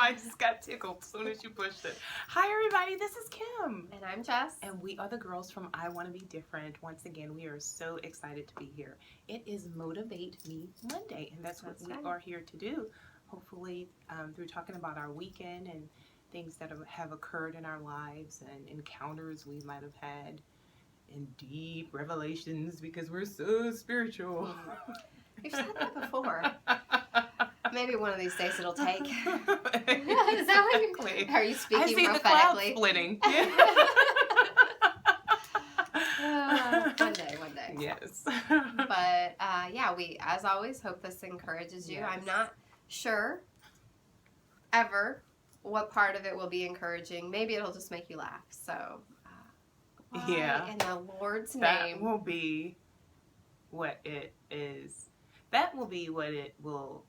I just got tickled as soon as you pushed it. Hi, everybody. This is Kim. And I'm Jess. And we are the girls from I Want to Be Different. Once again, we are so excited to be here. It is Motivate Me Monday, and that's what we are here to do. Hopefully, through talking about our weekend and things that have occurred in our lives and encounters we might have had and deep revelations because we're so spiritual. You've said that before. Maybe one of these days it'll take. Is that what you are you speaking I see prophetically? The cloud splitting. One day. Yes. But yeah, we, as always, hope this encourages you. Yes. I'm not sure ever what part of it will be encouraging. Maybe it'll just make you laugh. So, yeah. In the Lord's name. That will be what it is. That will be what it will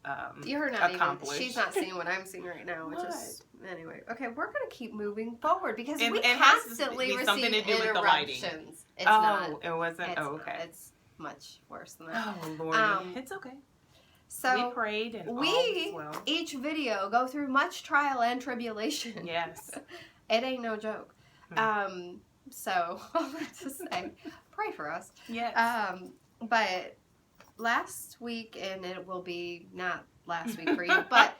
You're not accomplish. She's not seeing what I'm seeing right now, which what? is anyway. Okay, we're gonna keep moving forward because we it constantly has to be receive something to do with the lighting. interruptions. It's oh, not. It wasn't. It's, okay. It's much worse than that. Oh Lord, it's okay. So we prayed and we well. each video go through much trial and tribulation. Yes. It ain't no joke. So all that to say, pray for us. Yes. But last week, and it will be not last week for you, but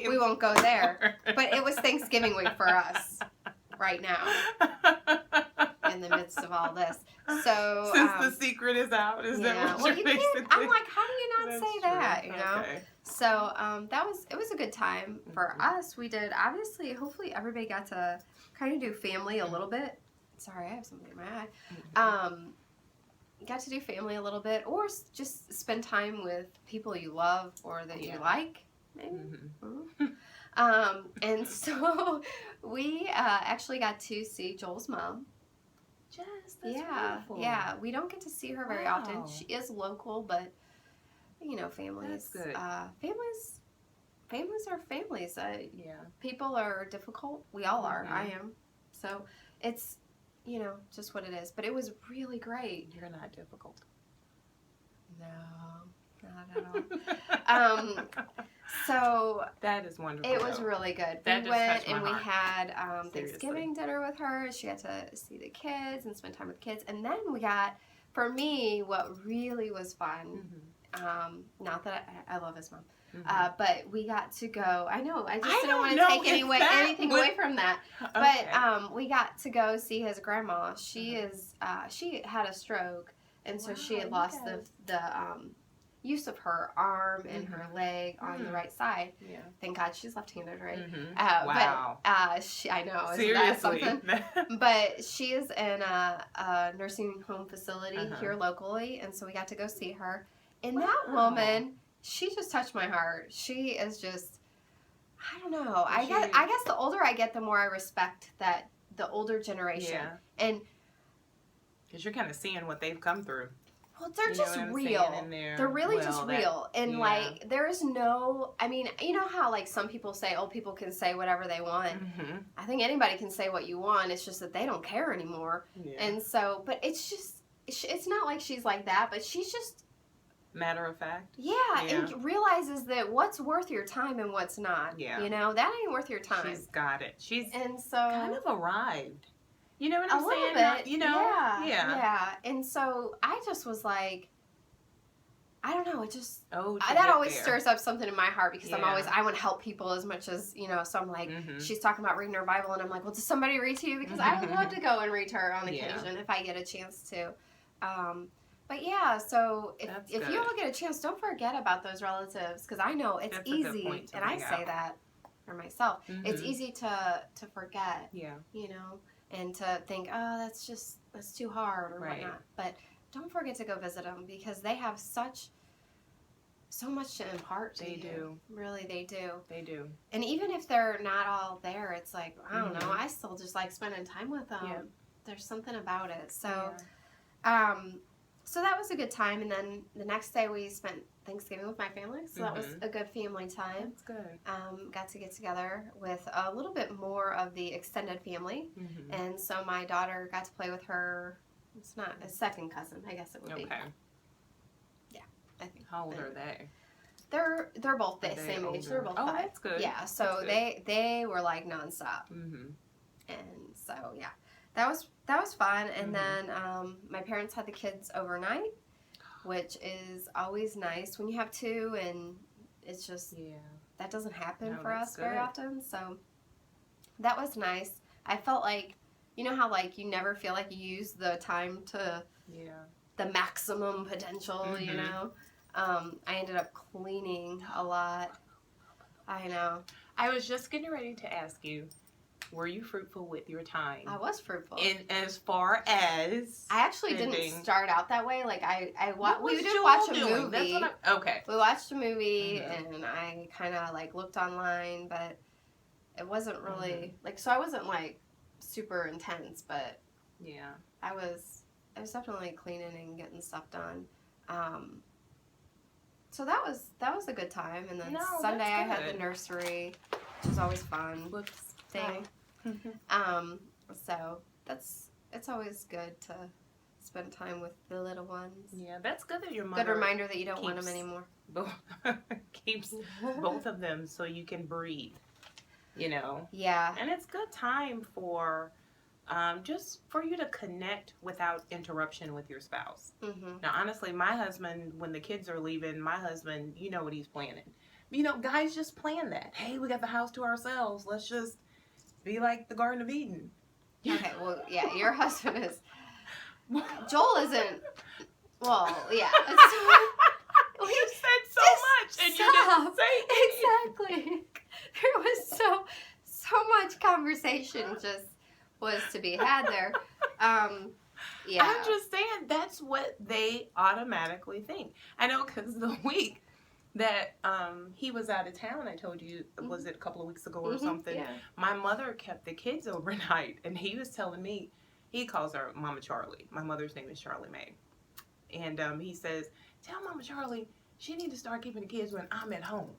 we won't go there. But it was Thanksgiving week for us right now, in the midst of all this. So since the secret is out, is that what you're basically? I'm like, how do you not say that? You know. Okay. So it was a good time for us. We did, obviously, hopefully everybody got to kind of do family a little bit. Sorry, I have something in my eye. Got to do family a little bit, or just spend time with people you love or that you like, maybe. And so we actually got to see Joel's mom. Jess, that's wonderful. Yeah. We don't get to see her very often. She is local, but you know, families. That's good. Families are families. Yeah. People are difficult. We all are. I am. So it's, you know, just what it is. But it was really great. You're not difficult. No, not at all. So that is wonderful. It was really good. That we just went touched my and we heart. had Thanksgiving dinner with her. She got to see the kids and spend time with kids. And then we got, for me, what really was fun. Not that I love his mom. But we got to go. I know. I just didn't want to take anything away from that. Okay. But we got to go see his grandma. She is. She had a stroke, and so she had lost the use of her arm and her leg on the right side. Yeah. Thank God she's left-handed, right? Wow. But I know. Isn't that something? But she is in a nursing home facility here locally, and so we got to go see her. And that woman, she just touched my heart. She is just, I don't know. I guess the older I get, the more I respect the older generation. Yeah. And because you're kind of seeing what they've come through. Well, they're just real. They're really just real. And like, there is no, I mean, you know how like some people say old people can say whatever they want. I think anybody can say what you want. It's just that they don't care anymore. Yeah. And so, but it's just, it's not like she's like that, but she's just, matter of fact. Yeah, and realizes that what's worth your time and what's not. Yeah. You know, that ain't worth your time. She's got it. She's and so kind of arrived. You know what I'm saying? A little bit. You know? Yeah. And so I just was like, I don't know, it just that always stirs up something in my heart because I want to help people as much as, you know, so I'm like, she's talking about reading her Bible and I'm like, well, does somebody read to you? Because I would love to go and read to her on occasion if I get a chance to. But yeah, so if you all get a chance, don't forget about those relatives because I know it's easy, and I say that for myself. It's easy to forget, you know, and to think, oh, that's too hard or whatnot. But don't forget to go visit them because they have so much to impart to you. They do. Really, they do. They do. And even if they're not all there, it's like, I don't know, I still just like spending time with them. Yeah. There's something about it. So, so that was a good time, and then the next day we spent Thanksgiving with my family, so that was a good family time. That's good. Got to get together with a little bit more of the extended family, and so my daughter got to play with her, it's not a second cousin, I guess it would be. Okay. Yeah, I think. How old are they? They're both the same age. They're both 5. Oh, that's good. Yeah, so they were like nonstop. And so yeah, that was fun. And then my parents had the kids overnight, which is always nice when you have 2, and it's just that doesn't happen for us very often. So that was nice. I felt like, you know how like you never feel like you use the time to the maximum potential, you know. I ended up cleaning a lot. I know. I was just getting ready to ask you, were you fruitful with your time? I was fruitful. In as far as I actually didn't start out that way. Like we did Joel watch a doing? movie. Okay. We watched a movie and I kind of like looked online, but it wasn't really like, so I wasn't like super intense, but I was definitely cleaning and getting stuff done. So that was a good time. And then Sunday I had the nursery, which was always fun. Thing. So it's always good to spend time with the little ones. Yeah, that's good that your mother. Good reminder that you don't want them anymore. Keeps both of them so you can breathe. You know. Yeah. And it's good time for. Just for you to connect without interruption with your spouse. Now, honestly, my husband, when the kids are leaving, my husband, you know what he's planning. You know, guys just plan that. Hey, we got the house to ourselves. Let's just be like the Garden of Eden. Okay, well, yeah, your husband is... Joel isn't... Well, yeah. You said so much, and you didn't say anything. Exactly. There was so much conversation just... was to be had there. Yeah. I'm just saying that's what they automatically think. I know, because the week that he was out of town, I told you, was it a couple of weeks ago or something? Yeah. My mother kept the kids overnight, and he was telling me, he calls her Mama Charlie. My mother's name is Charlie Mae. And he says, tell Mama Charlie she need to start keeping the kids when I'm at home.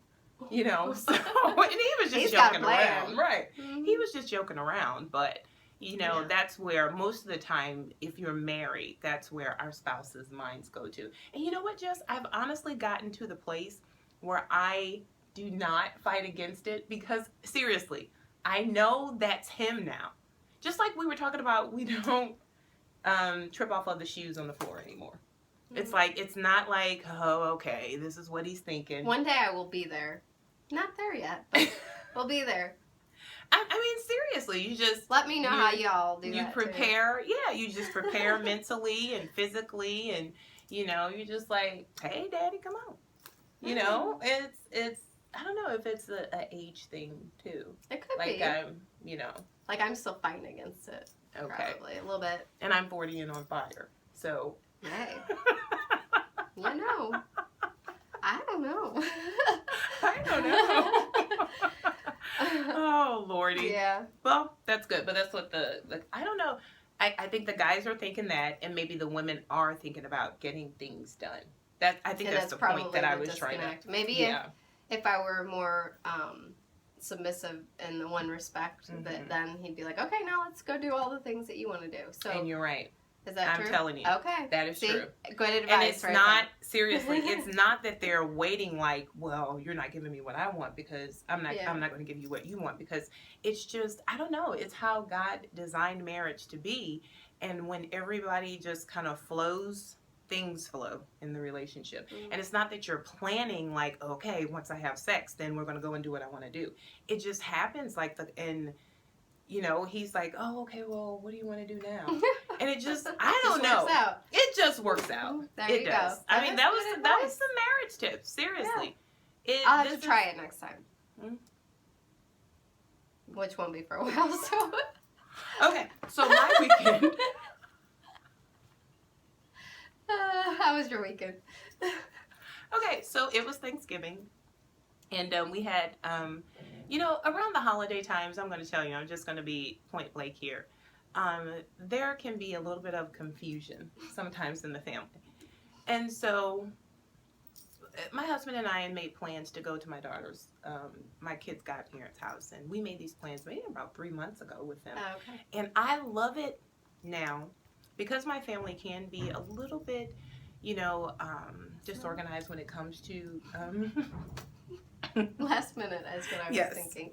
You know, so, and he was just joking around. Right. He was just joking around, but... You know, that's where most of the time, if you're married, that's where our spouses' minds go to. And you know what, Jess? I've honestly gotten to the place where I do not fight against it because, seriously, I know that's him now. Just like we were talking about, we don't trip off of the shoes on the floor anymore. It's like, it's not like, oh, okay, this is what he's thinking. One day I will be there. Not there yet, but we'll be there. I mean, seriously, you just... Let me know how y'all do that, You prepare, you just prepare mentally and physically, and, you know, you're just like, hey, Daddy, come on. You know, it's I don't know if it's an age thing, too. It could be. Like, you know. Like, I'm still fighting against it, probably, a little bit. And I'm 40 and on fire, so... Hey. You know. I don't know. I don't know. Oh, Lordy. Yeah. Well, that's good, but that's what the I don't know. I think the guys are thinking that, and maybe the women are thinking about getting things done. I think that's the point that I was trying to... Maybe if I were more submissive in the one respect, then he'd be like, okay, now let's go do all the things that you want to do. So, and you're right. Is that true? I'm telling you. Okay. That is true. Good advice. And it's not, seriously, it's not that they're waiting like, well, you're not giving me what I want because I'm not going to give you what you want, because it's just, I don't know, it's how God designed marriage to be. And when everybody just kind of flows, things flow in the relationship. And it's not that you're planning like, okay, once I have sex, then we're going to go and do what I want to do. It just happens like you know, he's like, oh, okay, well, what do you want to do now? And it just, I don't know. It just works out. There you go. I mean, that was the marriage tip. Seriously. Yeah. I'll have to try it next time. Which won't be for a while, so. Okay, so my weekend. How was your weekend? Okay, so it was Thanksgiving. And we had, you know, around the holiday times, I'm going to tell you, I'm just going to be point blank here. There can be a little bit of confusion sometimes in the family. And so my husband and I had made plans to go to my daughter's, my kids' godparents' house. And we made these plans maybe about 3 months ago with them. Oh, okay. And I love it now because my family can be a little bit, you know, disorganized when it comes to last minute is what I was thinking.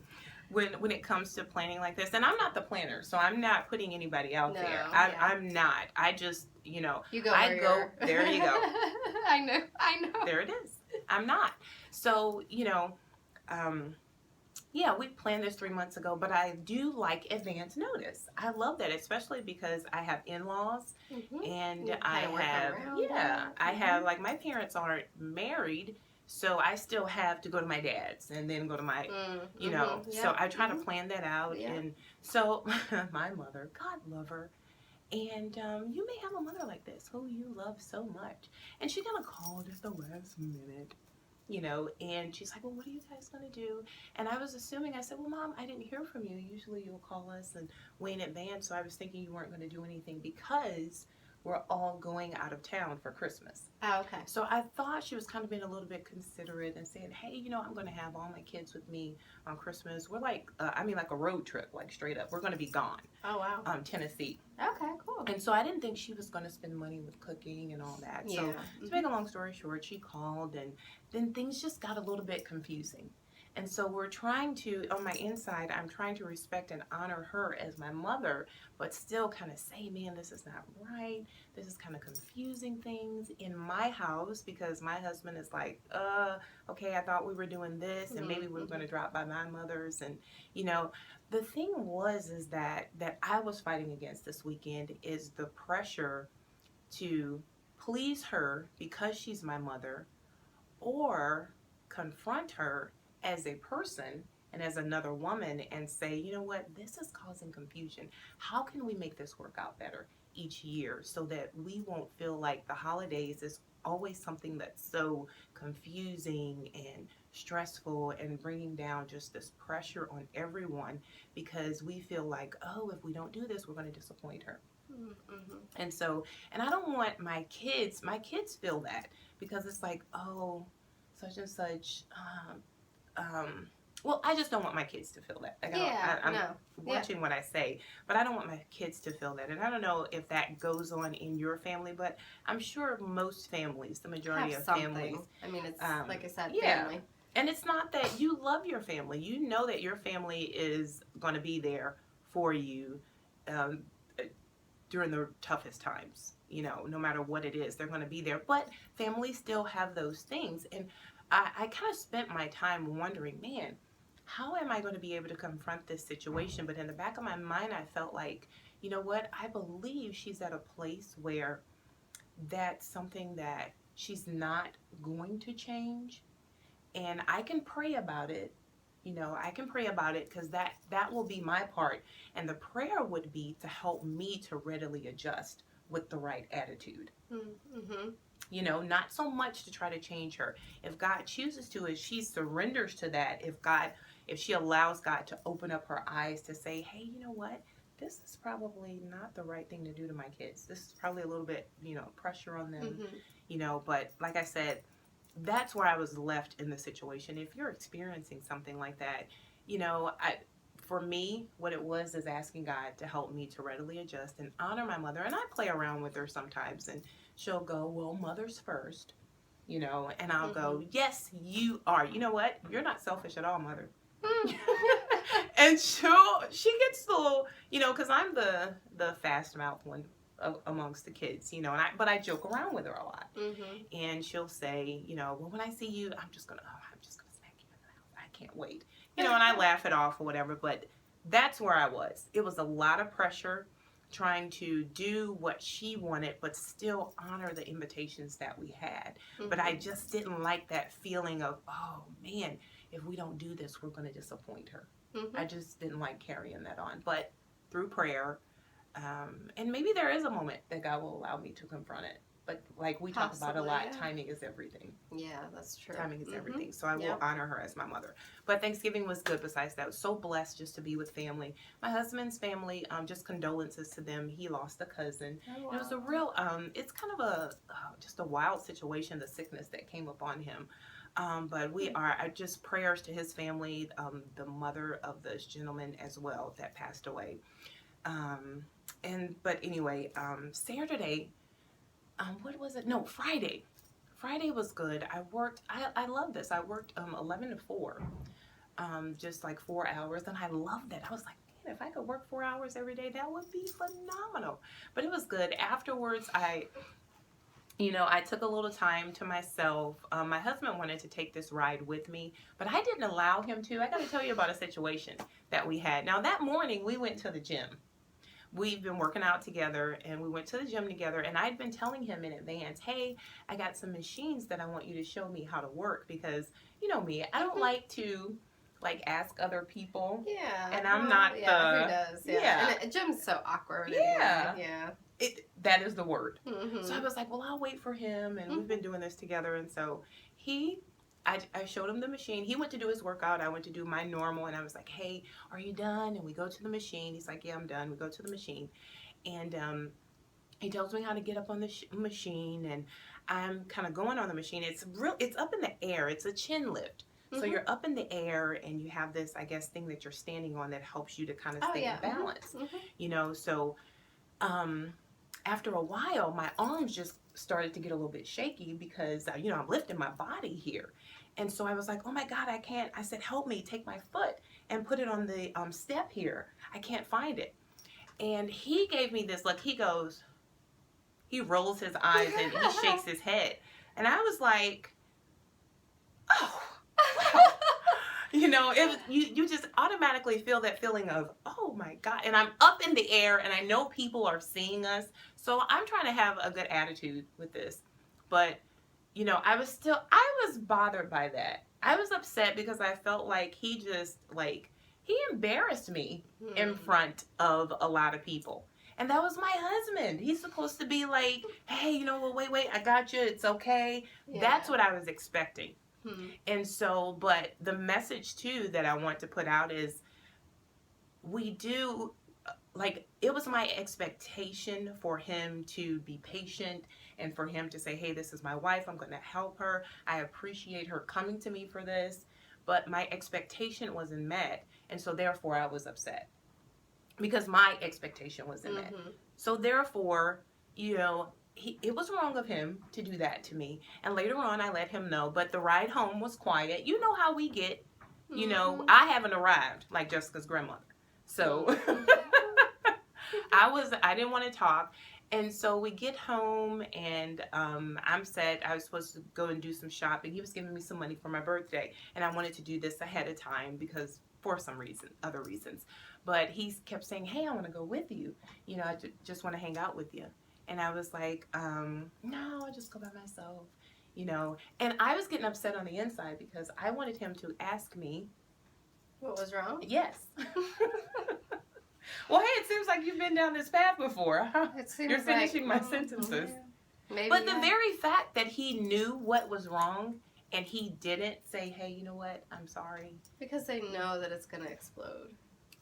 When it comes to planning like this, and I'm not the planner, so I'm not putting anybody out there. I'm not. I just, you go. There you go. I know. There it is. I'm not. So, we planned this 3 months ago, but I do like advance notice. I love that, especially because I have in-laws, and I have like, my parents aren't married, so I still have to go to my dad's and then go to my, so I try to plan that out. And so my mother, God love her, and you may have a mother like this who you love so much, and she kind of called at the last minute. And she's like, well, what are you guys going to do? And I was assuming, I said, well, Mom, I didn't hear from you. Usually you'll call us and way in advance. So I was thinking you weren't going to do anything because we're all going out of town for Christmas. Oh, okay. So I thought she was kind of being a little bit considerate and saying, hey, I'm going to have all my kids with me on Christmas. We're like, like a road trip, like straight up. We're going to be gone. Oh, wow. Tennessee. Okay, cool. And so I didn't think she was going to spend money with cooking and all that. Yeah. So to make a long story short, she called, and then things just got a little bit confusing. And so we're trying to, on my inside, I'm trying to respect and honor her as my mother, but still kind of say, man, this is not right. This is kind of confusing things in my house, because my husband is like, okay, I thought we were doing this, and maybe we were going to drop by my mother's. And, the thing is that I was fighting against this weekend is the pressure to please her because she's my mother, or confront her as a person and as another woman and say, you know what, this is causing confusion. How can we make this work out better each year so that we won't feel like the holidays is always something that's so confusing and stressful and bringing down just this pressure on everyone, because we feel like, oh, if we don't do this, we're going to disappoint her. And so, and I don't want my kids feel that, because it's like, oh, such and such, well, I just don't want my kids to feel that. Like, I'm watching what I say, but I don't want my kids to feel that. And I don't know if that goes on in your family, but I'm sure most families, the majority of families. I mean, it's like I said, yeah. family. And it's not that you love your family. You know that your family is going to be there for you during the toughest times. No matter what it is, they're going to be there. But families still have those things. And I kind of spent my time wondering, man, how am I going to be able to confront this situation? But in the back of my mind, I felt like, you know what? I believe she's at a place where that's something that she's not going to change. And I can pray about it. I can pray about it, because that will be my part. And the prayer would be to help me to readily adjust with the right attitude. Not so much to try to change her. If God chooses to, if she surrenders to that, if she allows God to open up her eyes to say, hey, you know what? This is probably not the right thing to do to my kids. This is probably a little bit, pressure on them, but like I said, that's where I was left in the situation. If you're experiencing something like that, for me, what it was is asking God to help me to readily adjust and honor my mother. And I play around with her sometimes, and she'll go, well, mother's first, and I'll go, yes, you are. You know what? You're not selfish at all, mother. And she gets a little, because I'm the fast mouth one amongst the kids, but I joke around with her a lot. And she'll say, well, when I see you, I'm just gonna smack you in the mouth. I can't wait. And I laugh it off or whatever, but that's where I was. It was a lot of pressure trying to do what she wanted, but still honor the invitations that we had. But I just didn't like that feeling of, oh man, if we don't do this, we're going to disappoint her. I just didn't like carrying that on. But through prayer, and maybe there is a moment that God will allow me to confront it. But like we talk about a lot, timing is everything. Yeah, that's true. Timing is everything. So I will honor her as my mother. But Thanksgiving was good besides that. I was so blessed just to be with family. My husband's family, just condolences to them. He lost a cousin. Oh, wow. It was a real, it's kind of just a wild situation, the sickness that came upon him. But we are just prayers to his family, the mother of this gentleman as well that passed away. But anyway, Saturday, what was it? No, Friday. Friday was good. I love this. I worked 11 to 4, just like 4 hours, and I loved it. I was like, man, if I could work 4 hours every day, that would be phenomenal. But it was good. Afterwards, I took a little time to myself. My husband wanted to take this ride with me, but I didn't allow him to. I got to tell you about a situation that we had. Now, that morning, we went to the gym. We've been working out together, and we went to the gym together, and I'd been telling him in advance, hey, I got some machines that I want you to show me how to work, because you know me, I don't like to ask other people. Yeah. And I'm not who does? Yeah. And a gym's so awkward. Yeah. Anyway. Yeah. That is the word. Mm-hmm. So I was like, well, I'll wait for him, and we've been doing this together, and so I showed him the machine. He went to do his workout. I went to do my normal, and I was like, hey, are you done? And we go to the machine. He's like, yeah, I'm done. We go to the machine, and he tells me how to get up on the machine, and I'm kind of going on the machine. It's up in the air. It's a chin lift. So you're up in the air, and you have this, I guess, thing that you're standing on that helps you to kind of stay in balance. So after a while, my arms just started to get a little bit shaky because, I'm lifting my body here. And so I was like, oh my God, I can't. I said, help me, take my foot and put it on the step here. I can't find it. And he gave me this look. He rolls his eyes and he shakes his head. And I was like, oh, wow. You just automatically feel that feeling of, oh my God. And I'm up in the air, and I know people are seeing us. So I'm trying to have a good attitude with this. But, I was bothered by that. I was upset because I felt like he embarrassed me in front of a lot of people. And that was my husband. He's supposed to be like, hey, wait, I got you. It's okay. Yeah. That's what I was expecting. And so, but the message too that I want to put out is it was my expectation for him to be patient and for him to say, hey, this is my wife. I'm going to help her. I appreciate her coming to me for this. But my expectation wasn't met. And so therefore I was upset because my expectation wasn't met. So therefore, it was wrong of him to do that to me. And later on, I let him know. But the ride home was quiet. You know how we get. I haven't arrived like Jessica's grandmother. So I didn't want to talk. And so we get home, and I'm set. I was supposed to go and do some shopping. He was giving me some money for my birthday. And I wanted to do this ahead of time because for some reason, other reasons. But he kept saying, hey, I want to go with you. I just want to hang out with you. And I was like, no, I'll just go by myself, And I was getting upset on the inside because I wanted him to ask me. What was wrong? Yes. Well, hey, it seems like you've been down this path before. Huh? You're finishing my sentences. Maybe, but the very fact that he knew what was wrong and he didn't say, hey, you know what, I'm sorry. Because they know that it's going to explode.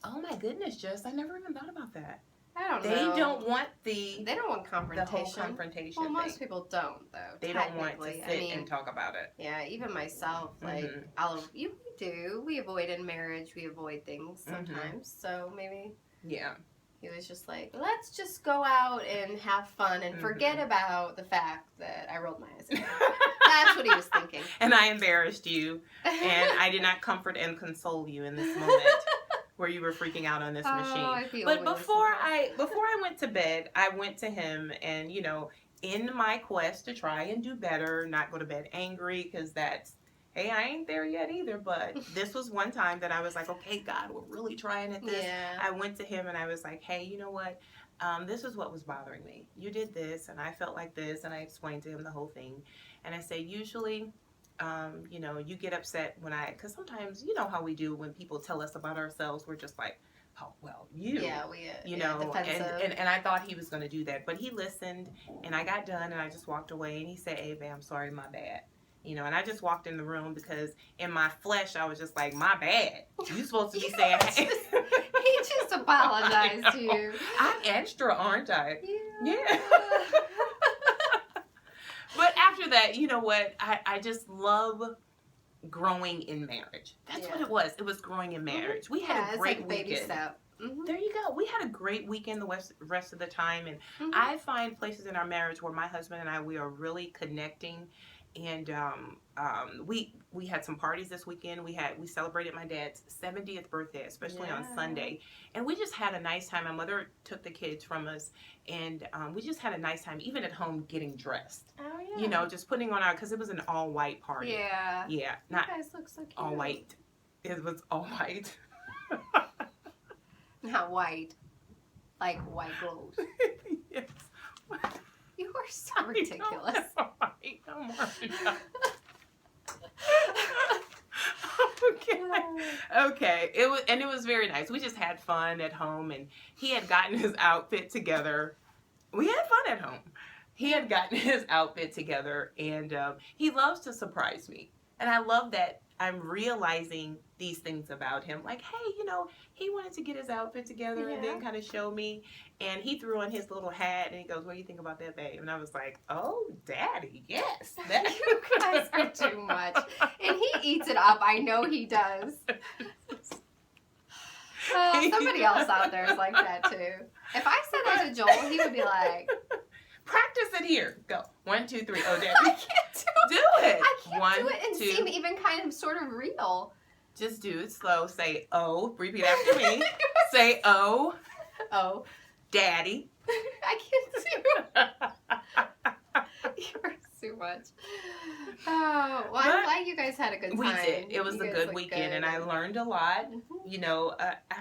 Oh, my goodness, Jess, I never even thought about that. I don't know. They don't want They don't want confrontation. The whole confrontation. Well, most people don't, though. They don't want to sit and talk about it. Yeah, even myself, we avoid in marriage. We avoid things sometimes. So maybe. Yeah. He was just like, let's just go out and have fun and forget about the fact that I rolled my eyes. That's what he was thinking. And I embarrassed you, and I did not comfort and console you in this moment. Where you were freaking out on this machine. But before I went to bed, I went to him and, in my quest to try and do better, not go to bed angry, because hey, I ain't there yet either. But this was one time that I was like, okay, God, we're really trying at this. Yeah. I went to him and I was like, hey, you know what? This is what was bothering me. You did this and I felt like this, and I explained to him the whole thing. And I said, usually, you get upset because sometimes, how we do when people tell us about ourselves, we're just like, oh, well, defensive. And I thought he was going to do that, but he listened, and I got done, and I just walked away, and he said, hey, babe, I'm sorry, my bad. And I just walked in the room because in my flesh, I was just like, my bad. You supposed to be saying, hey. He just apologized to you. I'm extra, aren't I? Yeah. But after that, you know what? I just love growing in marriage. That's what it was. It was growing in marriage. We had a great weekend. Baby step. There you go. We had a great weekend the rest of the time. And I find places in our marriage where my husband and we are really connecting. And we had some parties this weekend. We celebrated my dad's 70th birthday, especially on Sunday, and we just had a nice time. My mother took the kids from us, and we just had a nice time, even at home, getting dressed. Oh yeah. You know, just putting on because it was an all white party. Yeah. Yeah. Not you guys look so cute. all white. It was all white. Not white. Like white clothes. Yes. You are so ridiculous. Okay. It was very nice. We just had fun at home, and he had gotten his outfit together. We had fun at home. He had gotten his outfit together, and he loves to surprise me. And I love that I'm realizing these things about him. Like, hey, you know, he wanted to get his outfit together and then kind of show me. And he threw on his little hat, and he goes, what do you think about that, babe? And I was like, oh, Daddy, yes. You guys are too much. And he eats it up. I know he does. Oh, somebody else out there is like that, too. If I said that to Joel, he would be like... Practice it here. Go. 1, 2, 3. Oh, Daddy. I can't do it. I can't 1, do it and 2. seem even kind of sort of real. Just do it slow. Say, oh. Repeat after me. Say, oh. Oh. Daddy. I can't do it. You're too much. Oh, well, I'm glad you guys had a good time. We did. It was a good weekend, good. and I learned a lot. Mm-hmm. You know,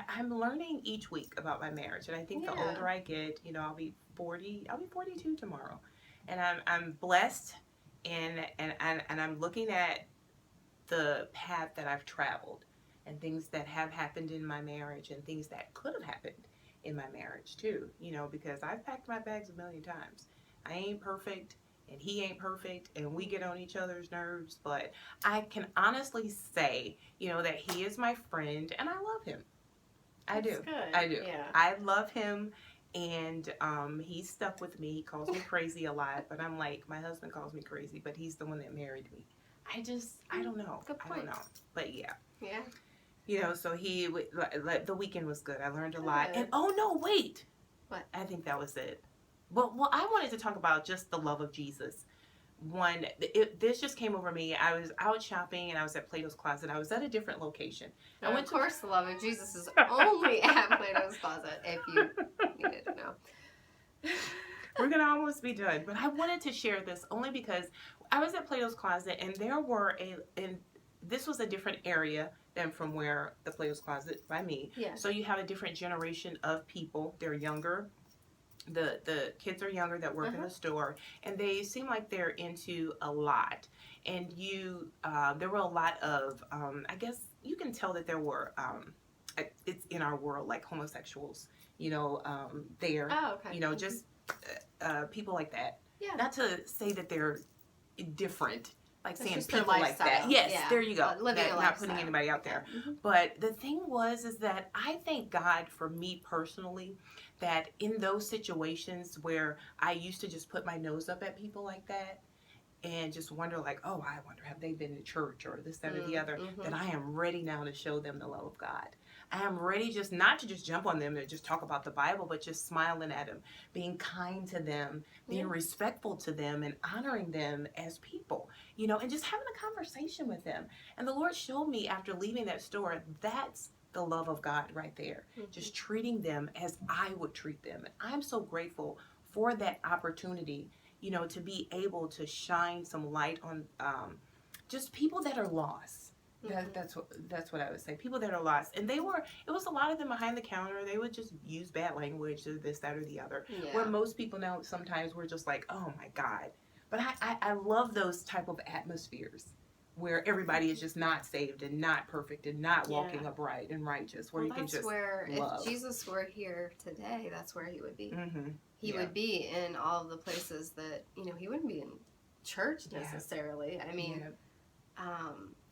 I'm learning each week about my marriage, and I think the older I get, you know, I'll be 40. I'll be 42 tomorrow, and I'm blessed, and I'm looking at the path that I've traveled, and things that have happened in my marriage, and things that could have happened in my marriage too. You know, because I've packed my bags a million times. I ain't perfect. And he ain't perfect, and we get on each other's nerves, but I can honestly say, you know, that he is my friend, and I love him. I do. Yeah. I love him, and he's stuck with me. He calls me crazy a lot, but I'm like, my husband calls me crazy, but he's the one that married me. I don't know. Good point. I don't know, but yeah. Yeah. You know, so the weekend was good. I learned a lot, and oh no, wait. What? I think that was it. Well, I wanted to talk about just the love of Jesus. This just came over me. I was out shopping, and I was at Plato's Closet. I was at a different location. Of course, the love of Jesus is only at Plato's Closet, if you needed to know. We're going to almost be done. But I wanted to share this only because I was at Plato's Closet, and there were this was a different area than from where the Plato's Closet by me. Yeah. So you have a different generation of people. They're younger. The kids are younger that work in the store, and they seem like they're into a lot. And there were a lot of, I guess you can tell that there were, it's in our world, like homosexuals, you know, there, you know, just people like that. Yeah. Not to say that they're different, like it's saying people like that. Yes, there you go. Not putting anybody out there. Mm-hmm. But the thing is that I thank God for me personally, that in those situations where I used to just put my nose up at people like that and just wonder like, oh, I wonder have they been to church or this, that, or the other, that I am ready now to show them the love of God. I am ready not to just jump on them and just talk about the Bible, but just smiling at them, being kind to them, being respectful to them, and honoring them as people, you know, and just having a conversation with them. And the Lord showed me after leaving that store, that's the love of God right there. Just treating them as I would treat them. And I'm so grateful for that opportunity, you know, to be able to shine some light on just people that are lost. That's what I would say. People that are lost. And it was a lot of them behind the counter. They would just use bad language or this, that, or the other. Yeah. Where most people now, sometimes we're just like, oh my God. But I love those type of atmospheres where everybody is just not saved and not perfect and not walking upright and righteous, where you can just love. If Jesus were here today, that's where he would be. He would be in all the places that, you know, he wouldn't be in church necessarily. I mean,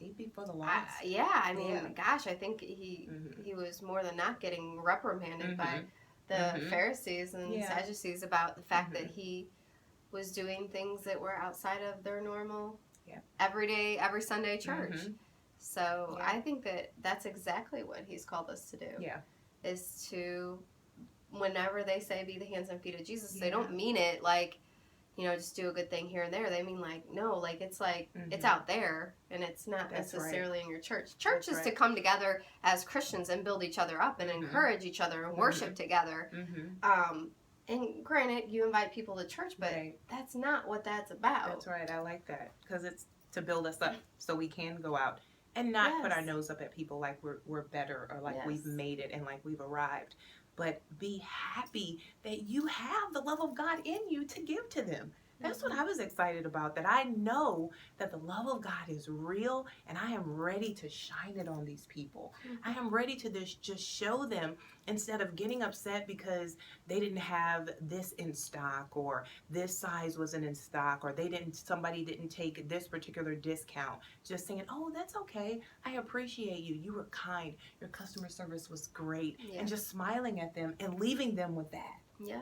he'd be for the lost. I mean, gosh, I think he was more than not getting reprimanded by the Pharisees and Sadducees about the fact that he was doing things that were outside of their normal every Sunday church. So I think that's exactly what he's called us to do. Is to, whenever they say be the hands and feet of Jesus, they don't mean it like just do a good thing here and there. They mean like, no, like it's out there, and it's not necessarily in your church. Church is to come together as Christians and build each other up and encourage each other and worship together. And granted, you invite people to church, but that's not what that's about. That's right. I like that, because it's to build us up so we can go out and not put our nose up at people like we're better, or like we've made it and like we've arrived. But be happy that you have the love of God in you to give to them. That's what I was excited about, that I know that the love of God is real, and I am ready to shine it on these people. I am ready to just show them, instead of getting upset because they didn't have this in stock, or this size wasn't in stock, or somebody didn't take this particular discount. Just saying, oh, that's okay. I appreciate you. You were kind. Your customer service was great. And just smiling at them and leaving them with that. Yeah.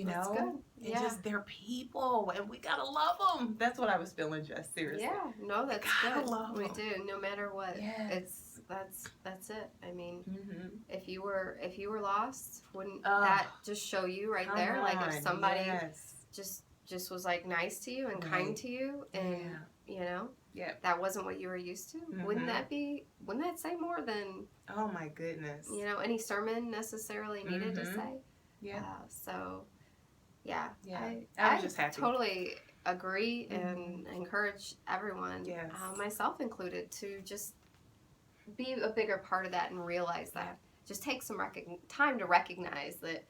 That's good. And just they're people, and we gotta love them. That's what I was feeling, Jess. Seriously. Yeah, no, that's good. Love we them. do, no matter what. That's it. I mean, if you were lost, wouldn't that just show you right there? Like if somebody just was like nice to you and kind to you, and that wasn't what you were used to. Wouldn't that say more than? Oh my goodness. Any sermon necessarily needed to say. Yeah. I was just happy. Totally agree and encourage everyone, myself included, to just be a bigger part of that and realize that. Just take some time to recognize that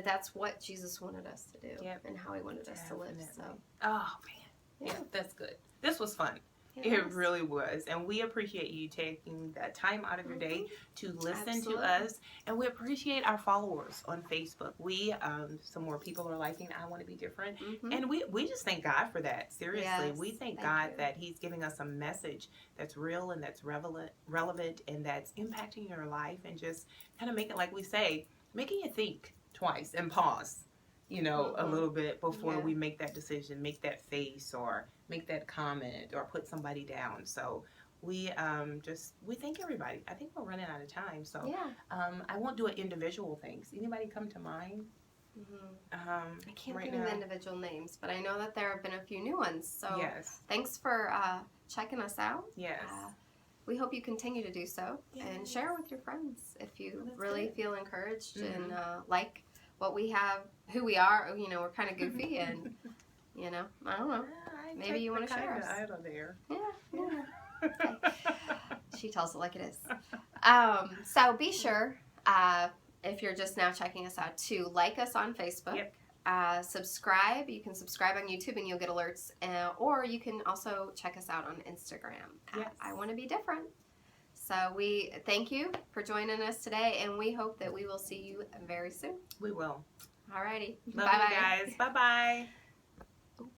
that's what Jesus wanted us to do and how he wanted us to live. So. Oh, man. Yeah, that's good. This was fun. It really was. And we appreciate you taking that time out of your day to listen to us. And we appreciate our followers on Facebook. Some more people are liking I Want to Be Different. And we just thank God for that. Seriously. We thank God that he's giving us a message that's real and that's relevant and that's impacting your life, and just kind of making, like we say, making you think twice and pause. A little bit before we make that decision, make that face, or make that comment, or put somebody down. So we thank everybody. I think we're running out of time, so I won't do individual things. Anybody come to mind? I can't think of individual names, but I know that there have been a few new ones. So thanks for checking us out. We hope you continue to do so, and share with your friends if you really feel encouraged and like what we have, who we are. We're kind of goofy, and I don't know. Maybe you want to share us. Out of there. Yeah. Okay. She tells it like it is. So be sure, if you're just now checking us out, to like us on Facebook. Subscribe. You can subscribe on YouTube and you'll get alerts. Or you can also check us out on Instagram. I Want to Be Different. So we thank you for joining us today, and we hope that we will see you very soon. We will. Alrighty. Bye-bye, guys. Bye-bye.